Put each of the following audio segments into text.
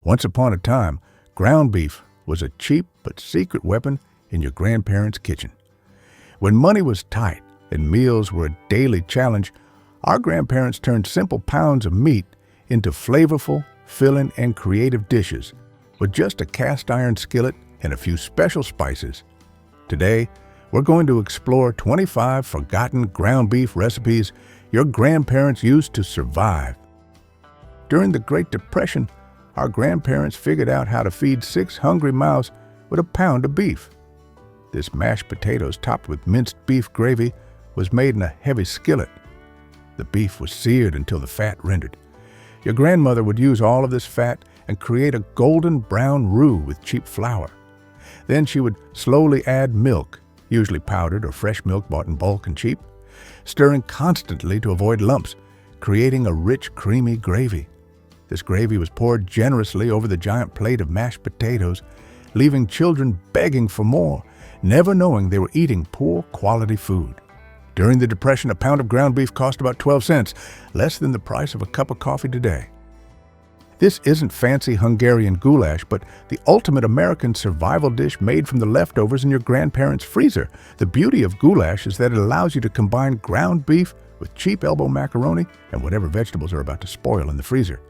Once upon a time, ground beef was a cheap but secret weapon in your grandparents' kitchen. When money was tight and meals were a daily challenge, our grandparents turned simple pounds of meat into flavorful, filling, and creative dishes with just a cast iron skillet and a few special spices. Today, we're going to explore 25 forgotten ground beef recipes your grandparents used to survive. During the Great Depression, our grandparents figured out how to feed 6 hungry mouths with a pound of beef. This mashed potatoes topped with minced beef gravy was made in a heavy skillet. The beef was seared until the fat rendered. Your grandmother would use all of this fat and create a golden brown roux with cheap flour. Then she would slowly add milk, usually powdered or fresh milk bought in bulk and cheap, stirring constantly to avoid lumps, creating a rich, creamy gravy. This gravy was poured generously over the giant plate of mashed potatoes, leaving children begging for more, never knowing they were eating poor quality food. During the Depression, a pound of ground beef cost about 12 cents, less than the price of a cup of coffee today. This isn't fancy Hungarian goulash, but the ultimate American survival dish made from the leftovers in your grandparents' freezer. The beauty of goulash is that it allows you to combine ground beef with cheap elbow macaroni and whatever vegetables are about to spoil in the freezer.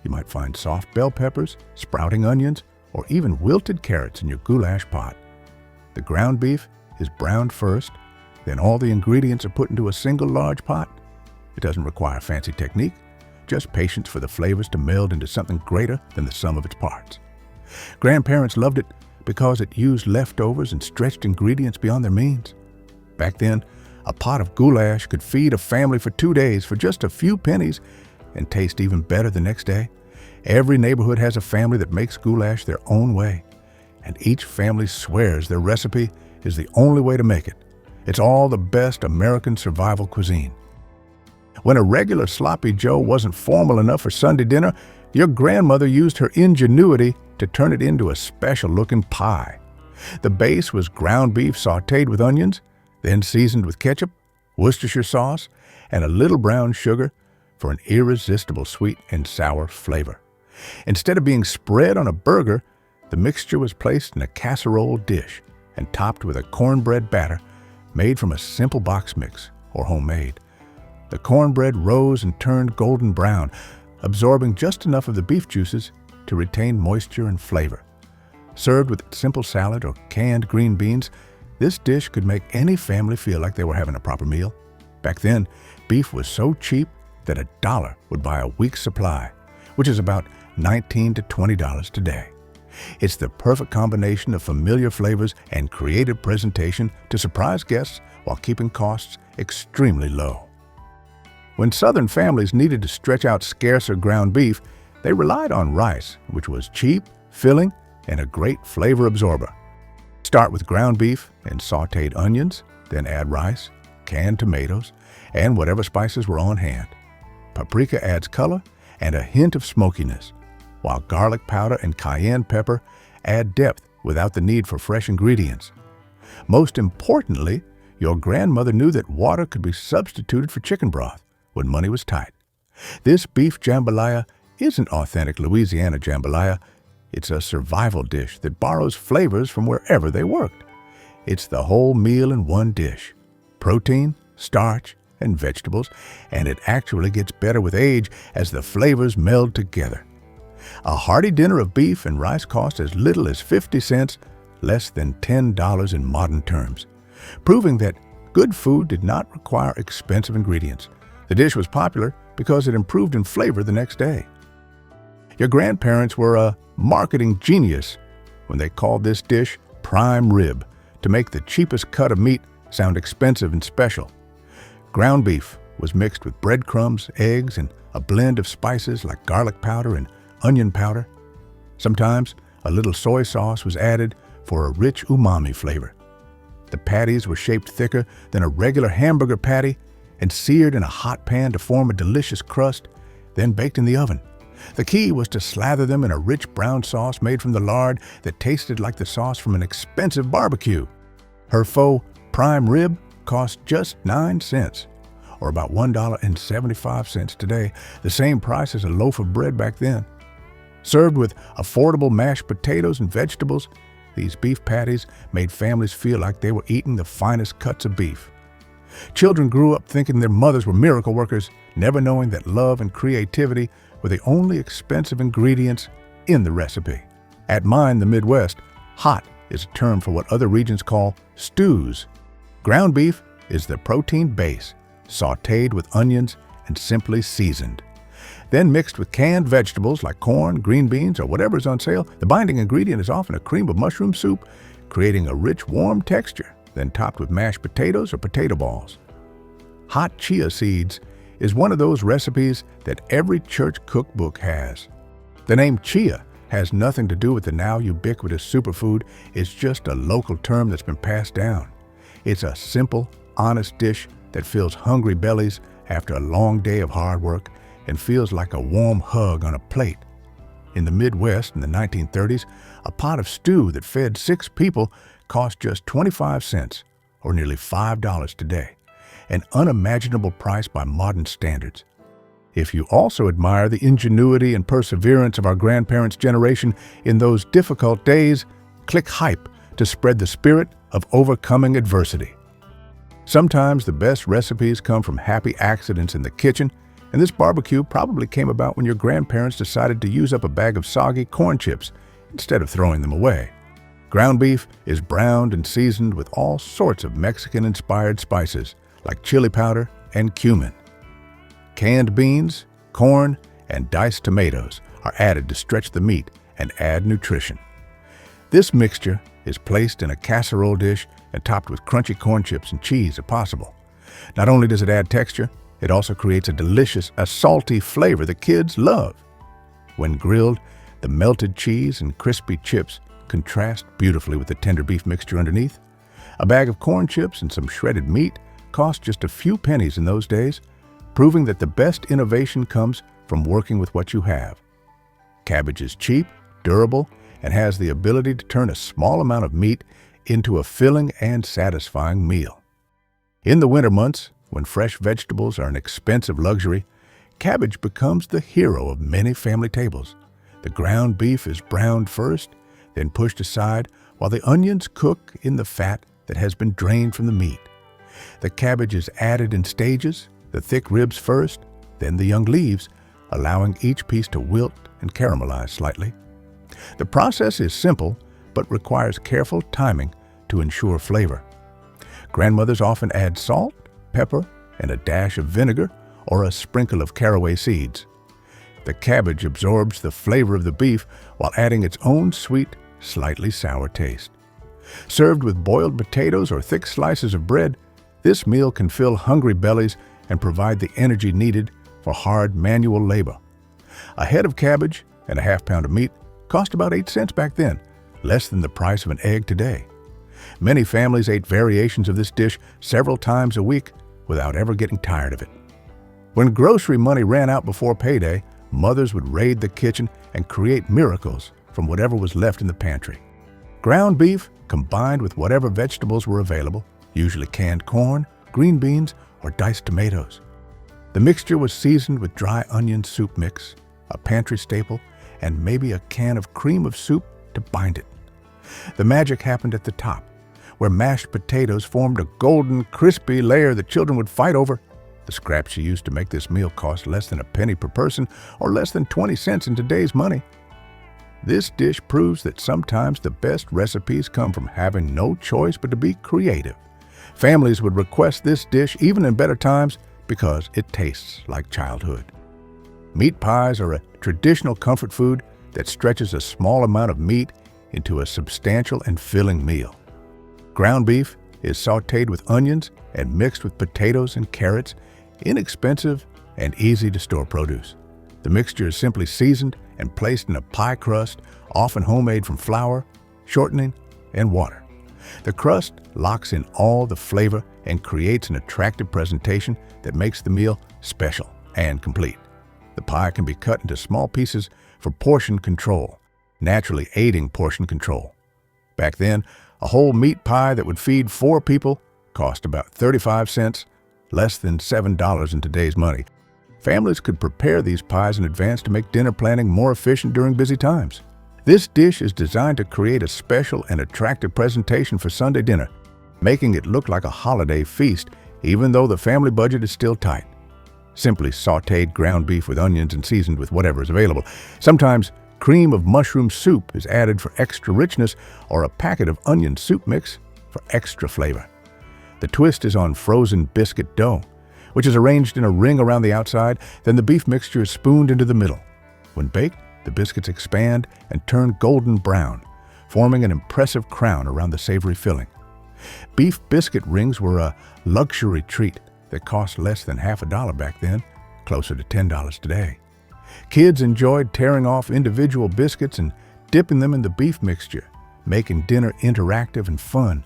You might find soft bell peppers, sprouting onions, or even wilted carrots in your goulash pot. The ground beef is browned first, then all the ingredients are put into a single large pot. It doesn't require fancy technique, just patience for the flavors to meld into something greater than the sum of its parts. Grandparents loved it because it used leftovers and stretched ingredients beyond their means. Back then, a pot of goulash could feed a family for 2 days for just a few pennies and taste even better the next day. Every neighborhood has a family that makes goulash their own way, and each family swears their recipe is the only way to make it. It's all the best American survival cuisine. When a regular sloppy joe wasn't formal enough for Sunday dinner, your grandmother used her ingenuity to turn it into a special-looking pie. The base was ground beef sautéed with onions, then seasoned with ketchup, Worcestershire sauce, and a little brown sugar for an irresistible sweet and sour flavor. Instead of being spread on a burger, the mixture was placed in a casserole dish and topped with a cornbread batter made from a simple box mix or homemade. The cornbread rose and turned golden brown, absorbing just enough of the beef juices to retain moisture and flavor. Served with simple salad or canned green beans, this dish could make any family feel like they were having a proper meal. Back then, beef was so cheap that $1 would buy a week's supply, which is about $19 to $20 today. It's the perfect combination of familiar flavors and creative presentation to surprise guests while keeping costs extremely low. When Southern families needed to stretch out scarcer ground beef, they relied on rice, which was cheap, filling, and a great flavor absorber. Start with ground beef and sautéed onions, then add rice, canned tomatoes, and whatever spices were on hand. Paprika adds color and a hint of smokiness, while garlic powder and cayenne pepper add depth without the need for fresh ingredients. Most importantly, your grandmother knew that water could be substituted for chicken broth when money was tight. This beef jambalaya isn't authentic Louisiana jambalaya. It's a survival dish that borrows flavors from wherever they worked. It's the whole meal in one dish: protein, starch, and vegetables, and it actually gets better with age as the flavors meld together. A hearty dinner of beef and rice costs as little as 50 cents, less than $10 in modern terms, proving that good food did not require expensive ingredients. The dish was popular because it improved in flavor the next day. Your grandparents were a marketing genius when they called this dish prime rib to make the cheapest cut of meat sound expensive and special. Ground beef was mixed with breadcrumbs, eggs, and a blend of spices like garlic powder and onion powder. Sometimes a little soy sauce was added for a rich umami flavor. The patties were shaped thicker than a regular hamburger patty and seared in a hot pan to form a delicious crust, then baked in the oven. The key was to slather them in a rich brown sauce made from the lard that tasted like the sauce from an expensive barbecue. Her faux prime rib cost just 9 cents, or about $1.75 today, the same price as a loaf of bread back then. Served with affordable mashed potatoes and vegetables, these beef patties made families feel like they were eating the finest cuts of beef. Children grew up thinking their mothers were miracle workers, never knowing that love and creativity were the only expensive ingredients in the recipe. At mine, the Midwest, hot is a term for what other regions call stews. Ground beef is the protein base, sautéed with onions and simply seasoned. Then mixed with canned vegetables like corn, green beans, or whatever is on sale, the binding ingredient is often a cream of mushroom soup, creating a rich, warm texture, then topped with mashed potatoes or potato balls. Hot chia seeds is one of those recipes that every church cookbook has. The name chia has nothing to do with the now ubiquitous superfood. It's just a local term that's been passed down. It's a simple, honest dish that fills hungry bellies after a long day of hard work and feels like a warm hug on a plate. In the Midwest in the 1930s, a pot of stew that fed 6 people cost just 25 cents, or nearly $5 today, an unimaginable price by modern standards. If you also admire the ingenuity and perseverance of our grandparents' generation in those difficult days, click Hype to spread the spirit of overcoming adversity. Sometimes the best recipes come from happy accidents in the kitchen, and this barbecue probably came about when your grandparents decided to use up a bag of soggy corn chips instead of throwing them away. Ground beef is browned and seasoned with all sorts of Mexican-inspired spices like chili powder and cumin. Canned beans, corn, and diced tomatoes are added to stretch the meat and add nutrition. This mixture is placed in a casserole dish and topped with crunchy corn chips and cheese if possible. Not only does it add texture, it also creates a salty flavor the kids love. When grilled, the melted cheese and crispy chips contrast beautifully with the tender beef mixture underneath. A bag of corn chips and some shredded meat cost just a few pennies in those days, proving that the best innovation comes from working with what you have. Cabbage is cheap, durable, and has the ability to turn a small amount of meat into a filling and satisfying meal. In the winter months, when fresh vegetables are an expensive luxury, cabbage becomes the hero of many family tables. The ground beef is browned first, then pushed aside while the onions cook in the fat that has been drained from the meat. The cabbage is added in stages, the thick ribs first, then the young leaves, allowing each piece to wilt and caramelize slightly. The process is simple, but requires careful timing to ensure flavor. Grandmothers often add salt, pepper, and a dash of vinegar or a sprinkle of caraway seeds. The cabbage absorbs the flavor of the beef while adding its own sweet, slightly sour taste. Served with boiled potatoes or thick slices of bread, this meal can fill hungry bellies and provide the energy needed for hard manual labor. A head of cabbage and a half-pound of meat cost about 8 cents back then, less than the price of an egg today. Many families ate variations of this dish several times a week without ever getting tired of it. When grocery money ran out before payday, mothers would raid the kitchen and create miracles from whatever was left in the pantry. Ground beef combined with whatever vegetables were available, usually canned corn, green beans, or diced tomatoes. The mixture was seasoned with dry onion soup mix, a pantry staple, and maybe a can of cream of soup to bind it. The magic happened at the top, where mashed potatoes formed a golden, crispy layer that children would fight over. The scraps you used to make this meal cost less than a penny per person, or less than 20 cents in today's money. This dish proves that sometimes the best recipes come from having no choice but to be creative. Families would request this dish even in better times because it tastes like childhood. Meat pies are a traditional comfort food that stretches a small amount of meat into a substantial and filling meal. Ground beef is sautéed with onions and mixed with potatoes and carrots, inexpensive and easy to store produce. The mixture is simply seasoned and placed in a pie crust, often homemade from flour, shortening, and water. The crust locks in all the flavor and creates an attractive presentation that makes the meal special and complete. The pie can be cut into small pieces for portion control, naturally aiding portion control. Back then, a whole meat pie that would feed 4 people cost about 35 cents, less than $7 in today's money. Families could prepare these pies in advance to make dinner planning more efficient during busy times. This dish is designed to create a special and attractive presentation for Sunday dinner, making it look like a holiday feast, even though the family budget is still tight. Simply sautéed ground beef with onions and seasoned with whatever is available. Sometimes cream of mushroom soup is added for extra richness, or a packet of onion soup mix for extra flavor. The twist is on frozen biscuit dough, which is arranged in a ring around the outside. Then the beef mixture is spooned into the middle. When baked, the biscuits expand and turn golden brown, forming an impressive crown around the savory filling. Beef biscuit rings were a luxury treat that cost less than half a dollar back then, closer to $10 today. Kids enjoyed tearing off individual biscuits and dipping them in the beef mixture, making dinner interactive and fun.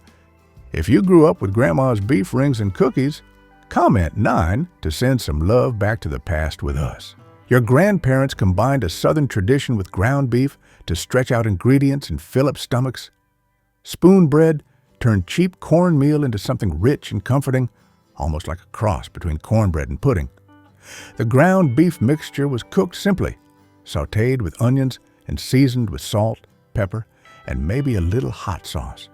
If you grew up with Grandma's beef rings and cookies, comment 9 to send some love back to the past with us. Your grandparents combined a Southern tradition with ground beef to stretch out ingredients and fill up stomachs. Spoon bread turned cheap cornmeal into something rich and comforting, almost like a cross between cornbread and pudding. The ground beef mixture was cooked simply, sautéed with onions and seasoned with salt, pepper, and maybe a little hot sauce.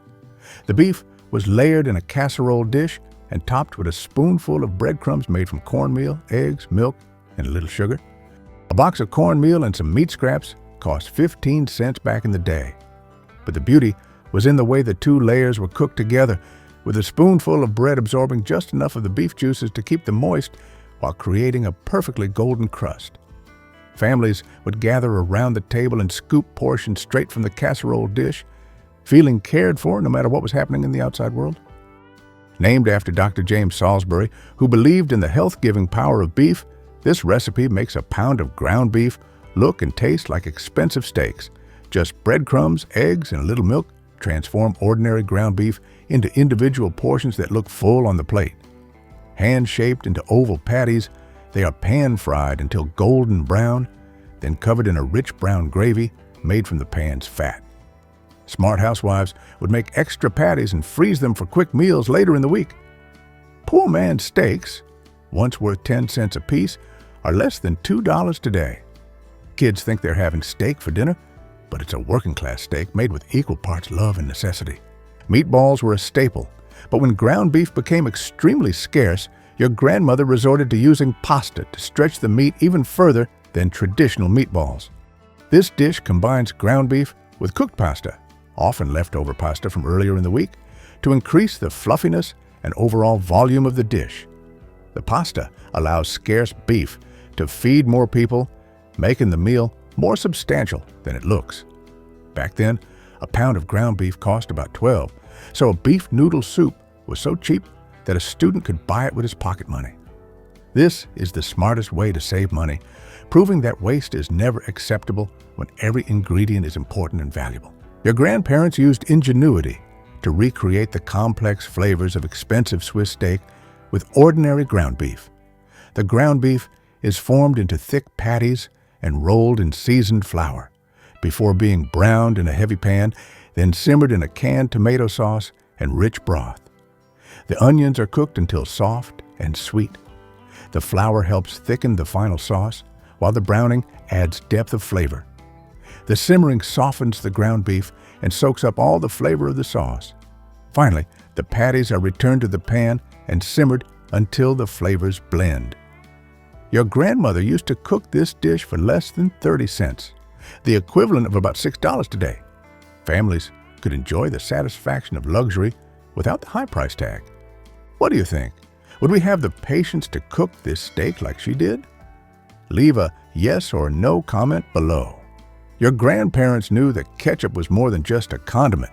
The beef was layered in a casserole dish and topped with a spoonful of breadcrumbs made from cornmeal, eggs, milk, and a little sugar. A box of cornmeal and some meat scraps cost 15 cents back in the day. But the beauty was in the way the two layers were cooked together, with a spoonful of bread absorbing just enough of the beef juices to keep them moist while creating a perfectly golden crust. Families would gather around the table and scoop portions straight from the casserole dish, feeling cared for no matter what was happening in the outside world. Named after Dr. James Salisbury, who believed in the health-giving power of beef, this recipe makes a pound of ground beef look and taste like expensive steaks. Just breadcrumbs, eggs, and a little milk transform ordinary ground beef into individual portions that look full on the plate. Hand-shaped into oval patties, they are pan-fried until golden brown, then covered in a rich brown gravy made from the pan's fat. Smart housewives would make extra patties and freeze them for quick meals later in the week. Poor man's steaks, once worth 10 cents a piece, are less than $2 today. Kids think they're having steak for dinner, but it's a working-class steak made with equal parts love and necessity. Meatballs were a staple, but when ground beef became extremely scarce, your grandmother resorted to using pasta to stretch the meat even further than traditional meatballs. This dish combines ground beef with cooked pasta, often leftover pasta from earlier in the week, to increase the fluffiness and overall volume of the dish. The pasta allows scarce beef to feed more people, making the meal more substantial than it looks. Back then, a pound of ground beef cost about $12, so a beef noodle soup was so cheap that a student could buy it with his pocket money. This is the smartest way to save money, proving that waste is never acceptable when every ingredient is important and valuable. Your grandparents used ingenuity to recreate the complex flavors of expensive Swiss steak with ordinary ground beef. The ground beef is formed into thick patties and rolled in seasoned flour before being browned in a heavy pan, then simmered in a canned tomato sauce and rich broth. The onions are cooked until soft and sweet. The flour helps thicken the final sauce, while the browning adds depth of flavor. The simmering softens the ground beef and soaks up all the flavor of the sauce. Finally, the patties are returned to the pan and simmered until the flavors blend. Your grandmother used to cook this dish for less than 30 cents, the equivalent of about $6 today. Families could enjoy the satisfaction of luxury without the high price tag. What do you think? Would we have the patience to cook this steak like she did? Leave a yes or no comment below. Your grandparents knew that ketchup was more than just a condiment.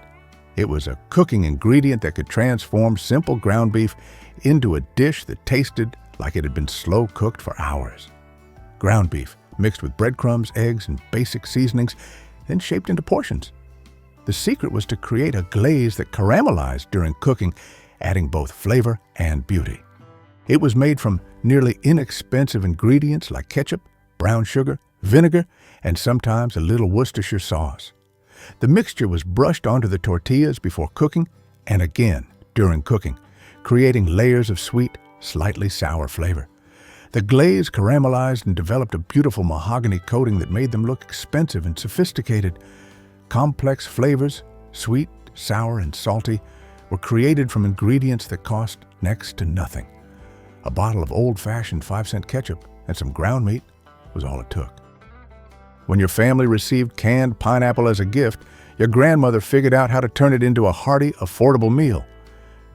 It was a cooking ingredient that could transform simple ground beef into a dish that tasted like it had been slow cooked for hours. Ground beef mixed with breadcrumbs, eggs, and basic seasonings, then shaped into portions. The secret was to create a glaze that caramelized during cooking, adding both flavor and beauty. It was made from nearly inexpensive ingredients like ketchup, brown sugar, vinegar, and sometimes a little Worcestershire sauce. The mixture was brushed onto the tortillas before cooking and again during cooking, creating layers of sweet, slightly sour flavor. The glaze caramelized and developed a beautiful mahogany coating that made them look expensive and sophisticated. Complex flavors, sweet, sour, and salty, were created from ingredients that cost next to nothing. A bottle of old-fashioned 5-cent ketchup and some ground meat was all it took. When your family received canned pineapple as a gift, your grandmother figured out how to turn it into a hearty, affordable meal.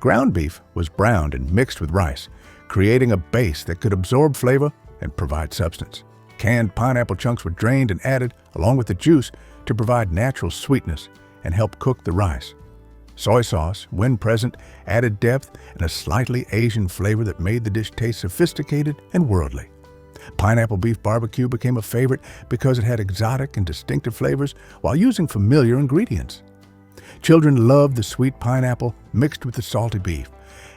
Ground beef was browned and mixed with rice, creating a base that could absorb flavor and provide substance. Canned pineapple chunks were drained and added, along with the juice, to provide natural sweetness and help cook the rice. Soy sauce, when present, added depth and a slightly Asian flavor that made the dish taste sophisticated and worldly. Pineapple beef barbecue became a favorite because it had exotic and distinctive flavors while using familiar ingredients. Children loved the sweet pineapple mixed with the salty beef,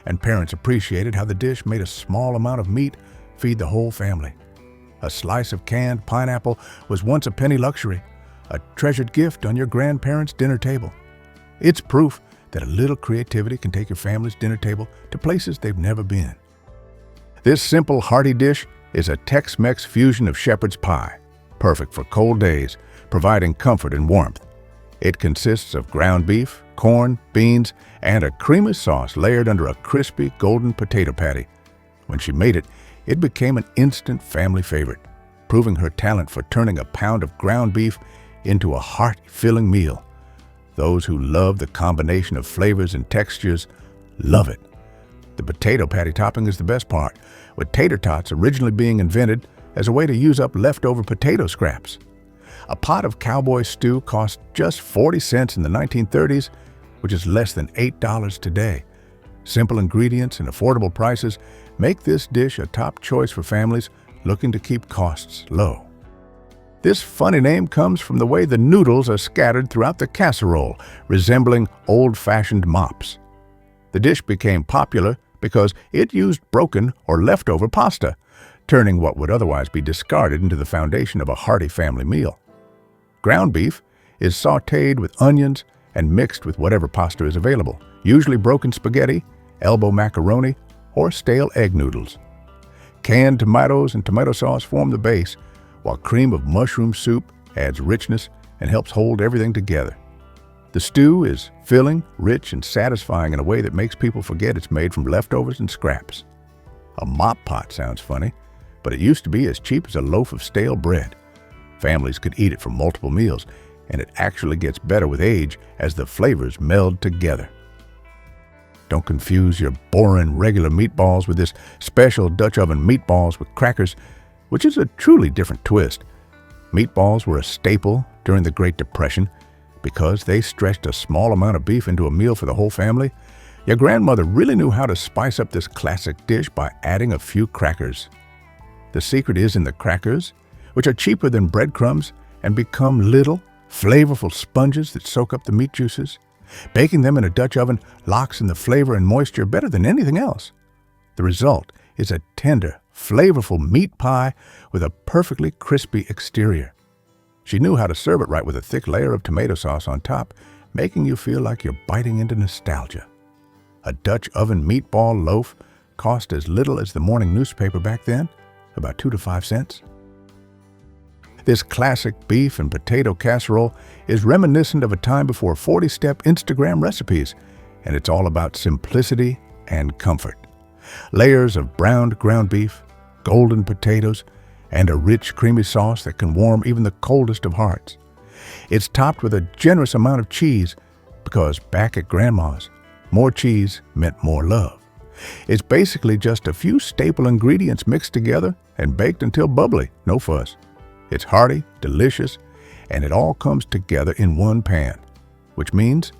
and parents appreciated how the dish made a small amount of meat feed the whole family. A slice of canned pineapple was once a penny luxury, a treasured gift on your grandparents' dinner table. It's proof that a little creativity can take your family's dinner table to places they've never been. This simple, hearty dish is a Tex-Mex fusion of shepherd's pie, perfect for cold days, providing comfort and warmth. It consists of ground beef, corn, beans, and a creamy sauce layered under a crispy golden potato patty. When she made it, it became an instant family favorite, proving her talent for turning a pound of ground beef into a heart-filling meal. Those who love the combination of flavors and textures love it. The potato patty topping is the best part, with tater tots originally being invented as a way to use up leftover potato scraps. A pot of Cowboy stew cost just 40 cents in the 1930s, which is less than $8 today. Simple ingredients and affordable prices make this dish a top choice for families looking to keep costs low. This funny name comes from the way the noodles are scattered throughout the casserole, resembling old-fashioned mops. The dish became popular because it used broken or leftover pasta, turning what would otherwise be discarded into the foundation of a hearty family meal. Ground beef is sautéed with onions and mixed with whatever pasta is available, usually broken spaghetti, elbow macaroni, or stale egg noodles. Canned tomatoes and tomato sauce form the base, while cream of mushroom soup adds richness and helps hold everything together. The stew is filling, rich, and satisfying in a way that makes people forget it's made from leftovers and scraps. A mop pot sounds funny, but it used to be as cheap as a loaf of stale bread. Families could eat it for multiple meals, and it actually gets better with age as the flavors meld together. Don't confuse your boring regular meatballs with this special Dutch oven meatballs with crackers, which is a truly different twist. Meatballs were a staple during the Great Depression because they stretched a small amount of beef into a meal for the whole family. Your grandmother really knew how to spice up this classic dish by adding a few crackers. The secret is in the crackers, which are cheaper than breadcrumbs and become little, flavorful sponges that soak up the meat juices. Baking them in a Dutch oven locks in the flavor and moisture better than anything else. The result is a tender, flavorful meat pie with a perfectly crispy exterior. She knew how to serve it right with a thick layer of tomato sauce on top, making you feel like you're biting into nostalgia. A Dutch oven meatball loaf cost as little as the morning newspaper back then, about 2 to 5 cents. This classic beef and potato casserole is reminiscent of a time before 40-step Instagram recipes, and it's all about simplicity and comfort. Layers of browned ground beef, golden potatoes, and a rich, creamy sauce that can warm even the coldest of hearts. It's topped with a generous amount of cheese because back at Grandma's, more cheese meant more love. It's basically just a few staple ingredients mixed together and baked until bubbly, no fuss. It's hearty, delicious, and it all comes together in one pan, which means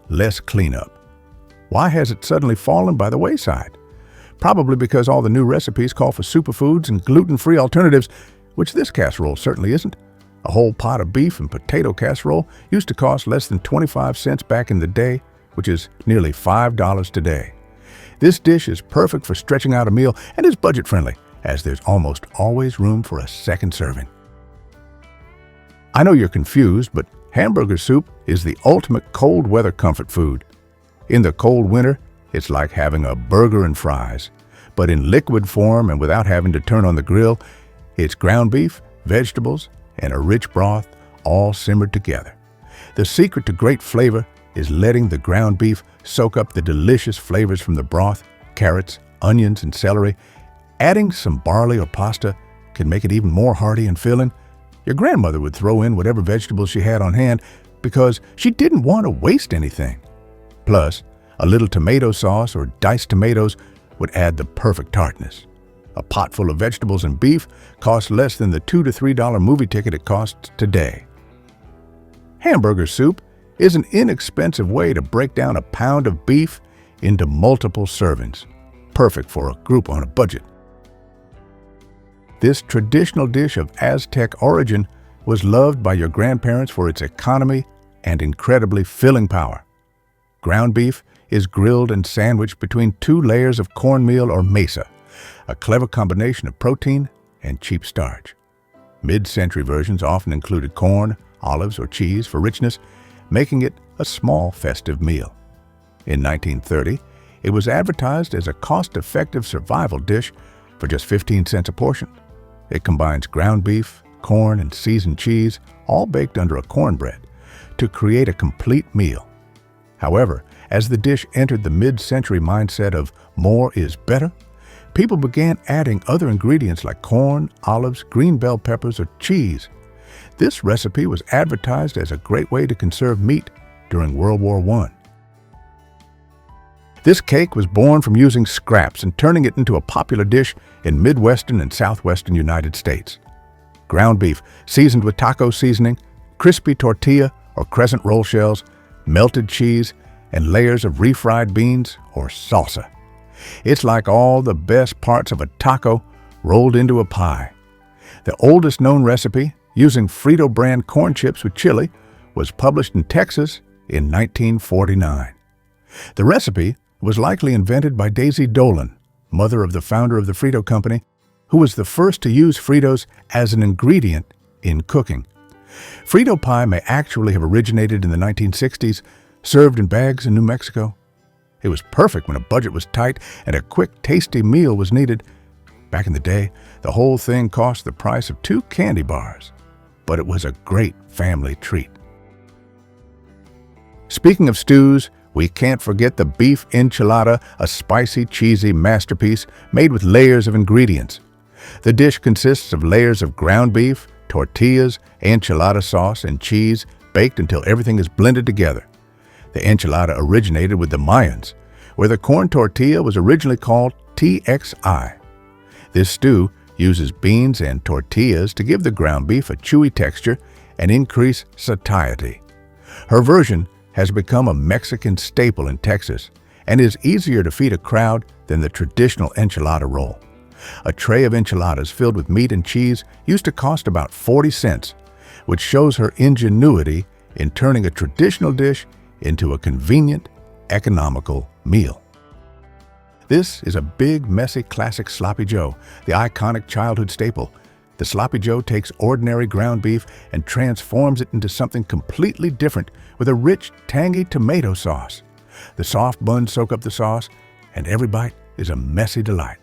less cleanup. Why has it suddenly fallen by the wayside? Probably because all the new recipes call for superfoods and gluten-free alternatives, which this casserole certainly isn't. A whole pot of beef and potato casserole used to cost less than 25 cents back in the day, which is nearly $5 today. This dish is perfect for stretching out a meal and is budget-friendly, as there's almost always room for a second serving. I know you're confused, but hamburger soup is the ultimate cold weather comfort food. In the cold winter, it's like having a burger and fries. but in liquid form and without having to turn on the grill, it's ground beef, vegetables, and a rich broth all simmered together. The secret to great flavor is letting the ground beef soak up the delicious flavors from the broth, carrots, onions, and celery. Adding some barley or pasta can make it even more hearty and filling. Your grandmother would throw in whatever vegetables she had on hand because she didn't want to waste anything. Plus, a little tomato sauce or diced tomatoes would add the perfect tartness. A pot full of vegetables and beef costs less than the $2 to $3 movie ticket it costs today. Hamburger soup is an inexpensive way to break down a pound of beef into multiple servings, perfect for a group on a budget. This traditional dish of Aztec origin was loved by your grandparents for its economy and incredibly filling power. Ground beef is grilled and sandwiched between 2 layers of cornmeal or mesa, a clever combination of protein and cheap starch. Mid-century versions often included corn, olives, or cheese for richness, making it a small festive meal. In 1930, it was advertised as a cost-effective survival dish for just 15 cents a portion. It combines ground beef, corn, and seasoned cheese, all baked under a cornbread, to create a complete meal. However, as the dish entered the mid-century mindset of more is better, people began adding other ingredients like corn, olives, green bell peppers, or cheese. This recipe was advertised as a great way to conserve meat during World War I. This cake was born from using scraps and turning it into a popular dish in Midwestern and Southwestern United States. Ground beef seasoned with taco seasoning, crispy tortilla or crescent roll shells, melted cheese, and layers of refried beans or salsa. It's like all the best parts of a taco rolled into a pie. The oldest known recipe, using Frito brand corn chips with chili, was published in Texas in 1949. The recipe was likely invented by Daisy Dolan, mother of the founder of the Frito Company, who was the first to use Fritos as an ingredient in cooking. Frito pie may actually have originated in the 1960s, served in bags in New Mexico. It was perfect when a budget was tight and a quick, tasty meal was needed. Back in the day, the whole thing cost the price of 2 candy bars, but it was a great family treat. Speaking of stews, we can't forget the beef enchilada, a spicy, cheesy masterpiece made with layers of ingredients. The dish consists of layers of ground beef, tortillas, enchilada sauce, and cheese baked until everything is blended together. The enchilada originated with the Mayans, where the corn tortilla was originally called TXI. This stew uses beans and tortillas to give the ground beef a chewy texture and increase satiety. Her version has become a Mexican staple in Texas and is easier to feed a crowd than the traditional enchilada roll. A tray of enchiladas filled with meat and cheese used to cost about 40 cents, which shows her ingenuity in turning a traditional dish into a convenient, economical meal. This is a big, messy, classic Sloppy Joe, the iconic childhood staple. The Sloppy Joe takes ordinary ground beef and transforms it into something completely different with a rich, tangy tomato sauce. The soft buns soak up the sauce, and every bite is a messy delight.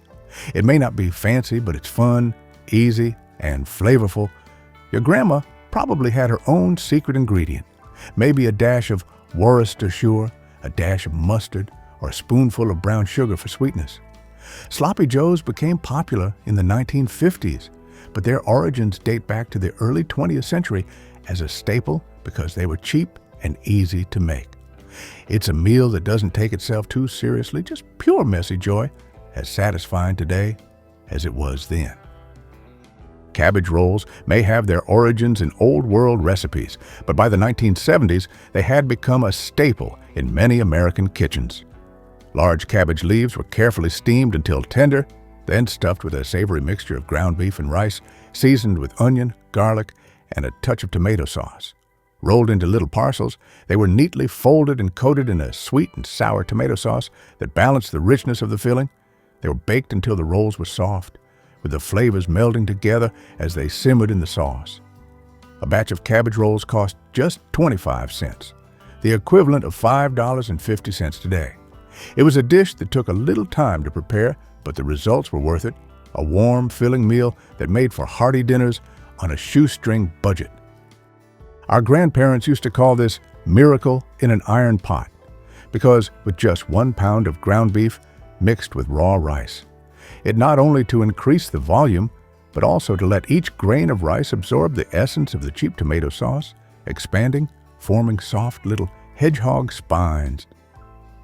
It may not be fancy, but it's fun, easy, and flavorful. Your grandma probably had her own secret ingredient, maybe a dash of Worcestershire, a dash of mustard, or a spoonful of brown sugar for sweetness. Sloppy Joes became popular in the 1950s, but their origins date back to the early 20th century as a staple because they were cheap and easy to make. It's a meal that doesn't take itself too seriously, just pure messy joy, as satisfying today as it was then. Cabbage rolls may have their origins in old world recipes, but by the 1970s, they had become a staple in many American kitchens. Large cabbage leaves were carefully steamed until tender, then stuffed with a savory mixture of ground beef and rice, seasoned with onion, garlic, and a touch of tomato sauce. Rolled into little parcels, they were neatly folded and coated in a sweet and sour tomato sauce that balanced the richness of the filling. They were baked until the rolls were soft, with the flavors melding together as they simmered in the sauce. A batch of cabbage rolls cost just 25 cents, the equivalent of $5.50 today. It was a dish that took a little time to prepare, but the results were worth it. A warm, filling meal that made for hearty dinners on a shoestring budget. Our grandparents used to call this miracle in an iron pot, because with just 1 pound of ground beef mixed with raw rice, it not only to increase the volume, but also to let each grain of rice absorb the essence of the cheap tomato sauce, expanding, forming soft little hedgehog spines.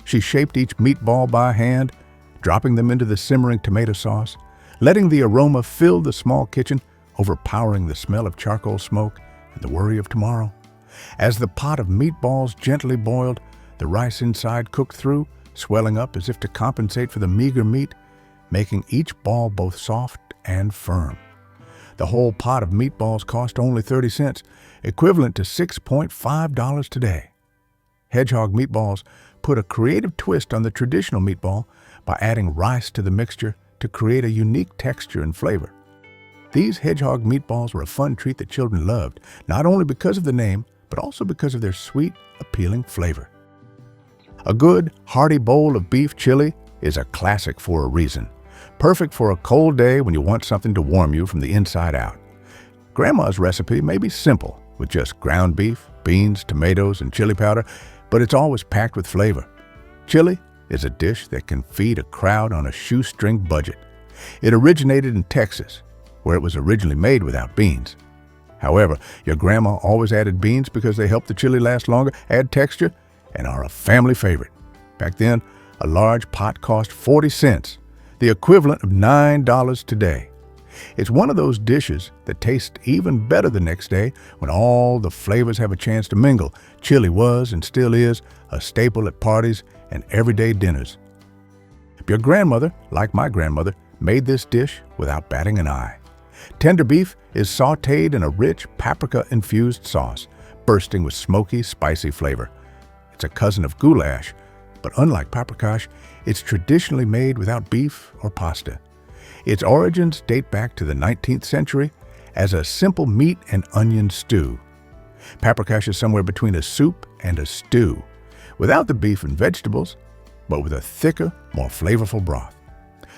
She shaped each meatball by hand, dropping them into the simmering tomato sauce, letting the aroma fill the small kitchen, overpowering the smell of charcoal smoke and the worry of tomorrow. As the pot of meatballs gently boiled, the rice inside cooked through, swelling up as if to compensate for the meager meat, making each ball both soft and firm. The whole pot of meatballs cost only 30 cents, equivalent to $6.5 today. Hedgehog meatballs put a creative twist on the traditional meatball by adding rice to the mixture to create a unique texture and flavor. These hedgehog meatballs were a fun treat that children loved, not only because of the name, but also because of their sweet, appealing flavor. A good, hearty bowl of beef chili is a classic for a reason. Perfect for a cold day when you want something to warm you from the inside out. Grandma's recipe may be simple, with just ground beef, beans, tomatoes, and chili powder, but it's always packed with flavor. Chili is a dish that can feed a crowd on a shoestring budget. It originated in Texas, where it was originally made without beans. However, your grandma always added beans because they help the chili last longer, add texture, and are a family favorite. Back then, a large pot cost 40 cents, the equivalent of $9 today. It's one of those dishes that tastes even better the next day when all the flavors have a chance to mingle. Chili was and still is a staple at parties and everyday dinners. Your grandmother, like my grandmother, made this dish without batting an eye. Tender beef is sautéed in a rich paprika-infused sauce, bursting with smoky, spicy flavor. It's a cousin of goulash, but unlike Paprikash, it's traditionally made without beef or pasta. Its origins date back to the 19th century as a simple meat and onion stew. Paprikash is somewhere between a soup and a stew, without the beef and vegetables, but with a thicker, more flavorful broth.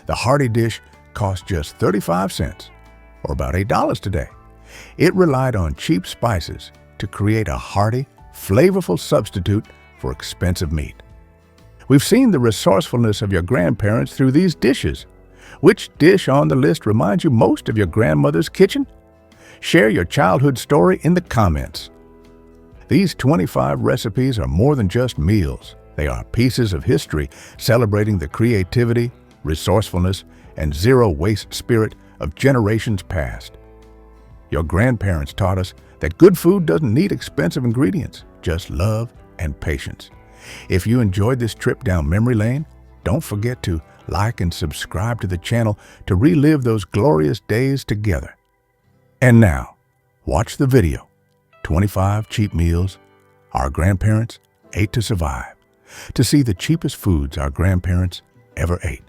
The hearty dish cost just 35 cents, or about $8 today. It relied on cheap spices to create a hearty, flavorful substitute for expensive meat. We've seen the resourcefulness of your grandparents through these dishes. Which dish on the list reminds you most of your grandmother's kitchen? Share your childhood story in the comments. These 25 recipes are more than just meals. They are pieces of history celebrating the creativity, resourcefulness, and zero-waste spirit of generations past. Your grandparents taught us that good food doesn't need expensive ingredients, just love and patience. If you enjoyed this trip down memory lane, don't forget to like and subscribe to the channel to relive those glorious days together. And now, watch the video, 25 Cheap Meals Our Grandparents Ate to Survive, to see the cheapest foods our grandparents ever ate.